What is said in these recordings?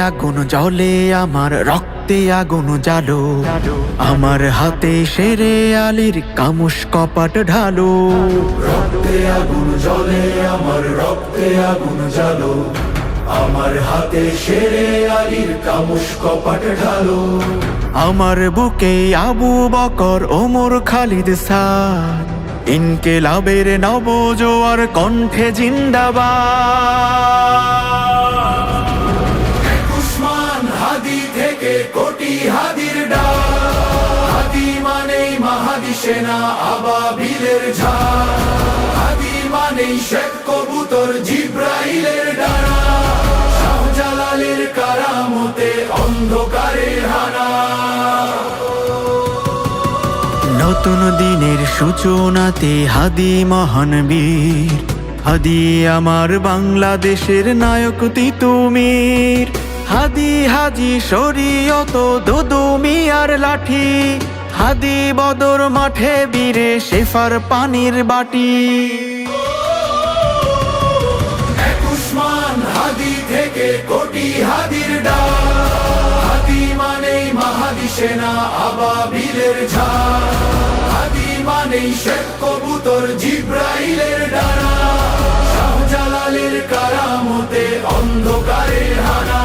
আগুন জ্বলে, আমার রক্তে আগুন জ্বালো, আমার হাতে শেরে আলীর কামুস কপাট ঢালো। রক্তে আগুন জ্বলে, আমার রক্তে আগুন জ্বালো, আমার হাতে শেরে আলীর কামুস কপাট ঢালো। আমার বুকে আবু বকর, ওমর, খালিদ, সাদ, ইনকিলাবের নবজোয়ার কণ্ঠে জিন্দাবাদ। উসমান হাদি থেকে কোটি হাদির ডাক, হাদি মানেই মাহাদি সেনা আবাবিলের ঝাঁক, হাদি মানেই শেখ কবুতর জিব্রাইলের ডানা, শাহজালালের কারামতে অন্ধকারের হানা। নতুন দিনের সূচনাতে হাদি মহান বীর, হাদি আমার বাংলাদেশের নায়ক তিতুমির। হাদি হাজি শরীয়ত দুদু মিয়ার লাঠি, হাদি বদর মাঠে বীরে শেফার পানির বাটি। উসমান হাদি থেকে কোটি হাদির ডাক, হাদি মানেই মাহাদি সেনা আবাবিলের ঝাঁক, হাদি মানেই শেখ কবুতর জিব্রাইলের ডানা, শাহজালালের কারামতে অন্ধকারের হানা।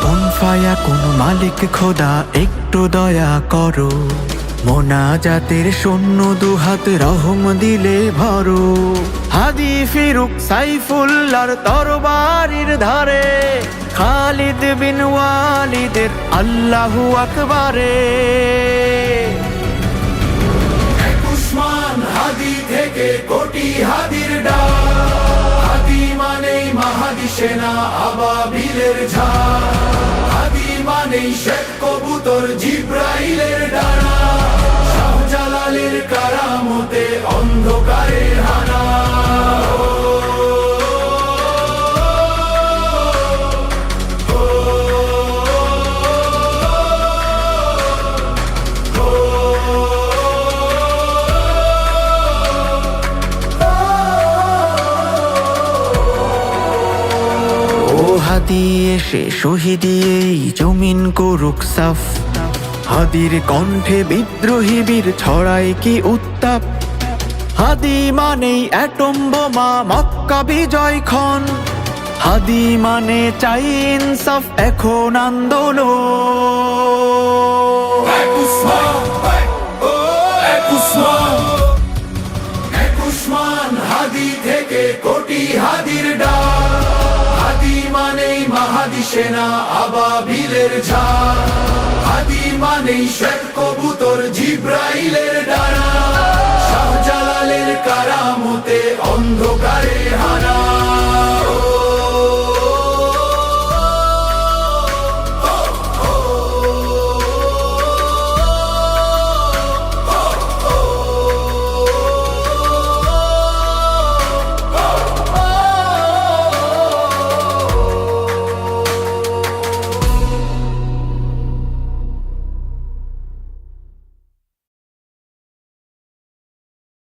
কোন ফায়া কোন মালিক খোদা একটু দয়া করো, মোনাজাতের শূন্য দুহাত রহম দিলে ভরো। হাদি ফিরুক সাইফুল্লাহর তরবারির ধারে, খালিদ বিন ওয়ালিদের আল্লাহু আকবারে। উসমান হাদি থেকে কোটি হাদির ডাক, হাদি মানেই মাহাদি সেনা আবাবিলের ঝাঁক, হাদি মানেই শেখ কবুতর জিব্রাইলের ডানা, শাহজালালের কারামতে অন্ধকারের হানা। হাদি এসে শহীদি এই জমিন করুক সাফ, হাদির কণ্ঠে বিদ্রোহী বীর ছড়ায় কি উত্তাপ। হাদি মানেই অ্যাটম বোমা মক্কা বিজয় ক্ষণ, হাদি মানে চাই ইনসাফ এখন আন্দোলন। উসমান হাদি থেকে কোটি হাদির ডাক, হাদি মানেই মাহাদি সেনা আবাবিলের ঝাঁক, হাদি মানেই শেখ কবুতর জিব্রাইলের